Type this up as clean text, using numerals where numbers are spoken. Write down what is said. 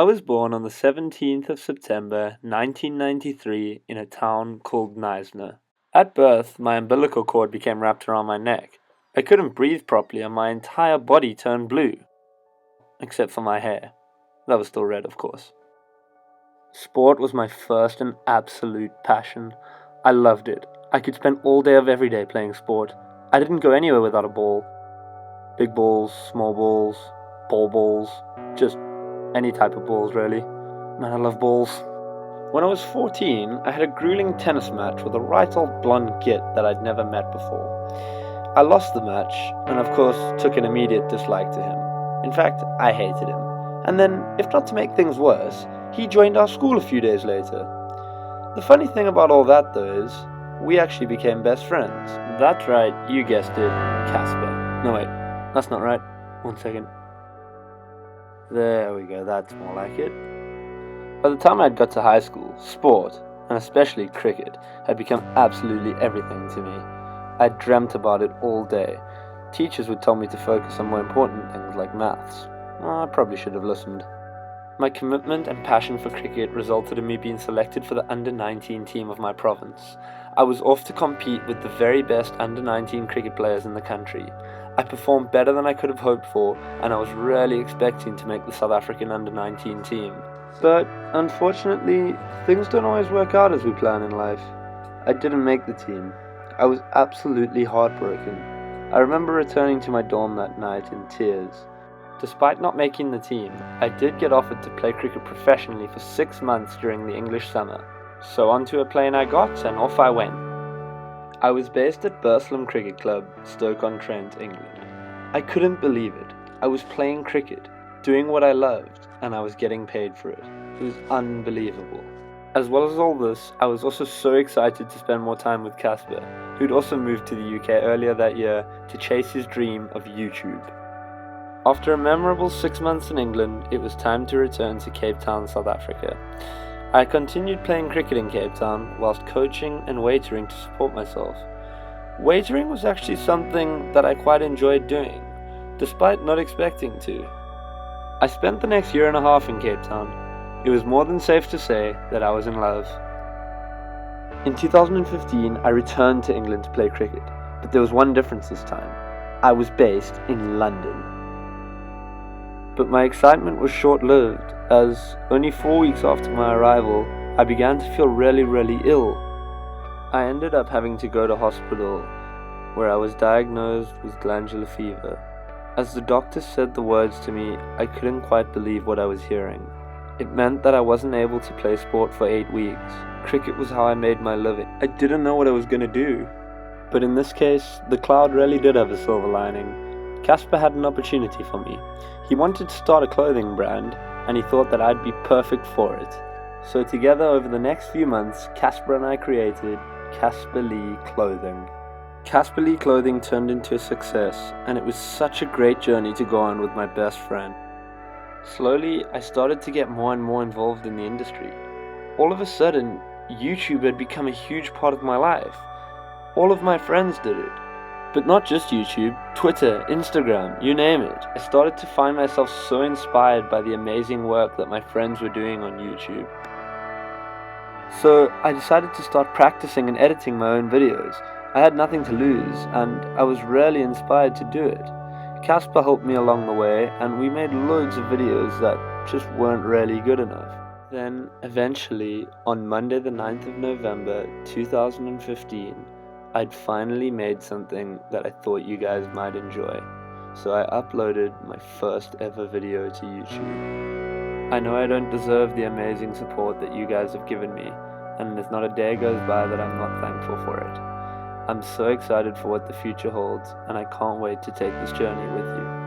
I was born on the 17th of September 1993 in a town called Neisner. At birth, my umbilical cord became wrapped around my neck. I couldn't breathe properly and my entire body turned blue. Except for my hair. That was still red, of course. Sport was my first and absolute passion. I loved it. I could spend all day of every day playing sport. I didn't go anywhere without a ball. Big balls, small balls, just any type of balls really. Man, I love balls. When I was 14, I had a grueling tennis match with a right old blonde git that I'd never met before. I lost the match, and of course took an immediate dislike to him. In fact, I hated him. And then, if not to make things worse, he joined our school a few days later. The funny thing about all that though is, we actually became best friends. That's right, you guessed it, Casper. No wait, that's not right. 1 second. There we go, that's more like it. By the time I'd got to high school, sport, and especially cricket, had become absolutely everything to me. I dreamt about it all day. Teachers would tell me to focus on more important things like maths. I probably should have listened. My commitment and passion for cricket resulted in me being selected for the under-19 team of my province. I was off to compete with the very best under-19 cricket players in the country. I performed better than I could have hoped for, and I was really expecting to make the South African under-19 team. But, unfortunately, things don't always work out as we plan in life. I didn't make the team. I was absolutely heartbroken. I remember returning to my dorm that night in tears. Despite not making the team, I did get offered to play cricket professionally for 6 months during the English summer. So onto a plane I got, and off I went. I was based at Burslem Cricket Club, Stoke-on-Trent, England. I couldn't believe it. I was playing cricket, doing what I loved, and I was getting paid for it. It was unbelievable. As well as all this, I was also so excited to spend more time with Casper, who'd also moved to the UK earlier that year to chase his dream of YouTube. After a memorable 6 months in England, it was time to return to Cape Town, South Africa. I continued playing cricket in Cape Town whilst coaching and waitering to support myself. Waitering was actually something that I quite enjoyed doing, despite not expecting to. I spent the next year and a half in Cape Town. It was more than safe to say that I was in love. In 2015, I returned to England to play cricket, but there was one difference this time. I was based in London. But my excitement was short-lived, as only 4 weeks after my arrival, I began to feel really ill. I ended up having to go to hospital, where I was diagnosed with glandular fever. As the doctor said the words to me, I couldn't quite believe what I was hearing. It meant that I wasn't able to play sport for 8 weeks. Cricket was how I made my living. I didn't know what I was going to do. But in this case, the cloud really did have a silver lining. Casper had an opportunity for me. He wanted to start a clothing brand, and he thought that I'd be perfect for it. So together over the next few months, Casper and I created Casper Lee Clothing. Casper Lee Clothing turned into a success, and it was such a great journey to go on with my best friend. Slowly, I started to get more and more involved in the industry. All of a sudden, YouTube had become a huge part of my life. All of my friends did it. But not just YouTube, Twitter, Instagram, you name it. I started to find myself so inspired by the amazing work that my friends were doing on YouTube. So I decided to start practicing and editing my own videos. I had nothing to lose, and I was really inspired to do it. Casper helped me along the way, and we made loads of videos that just weren't really good enough. Then, eventually, on Monday the 9th of November 2015, I'd finally made something that I thought you guys might enjoy. So I uploaded my first ever video to YouTube. I know I don't deserve the amazing support that you guys have given me, and there's not a day goes by that I'm not thankful for it. I'm so excited for what the future holds, and I can't wait to take this journey with you.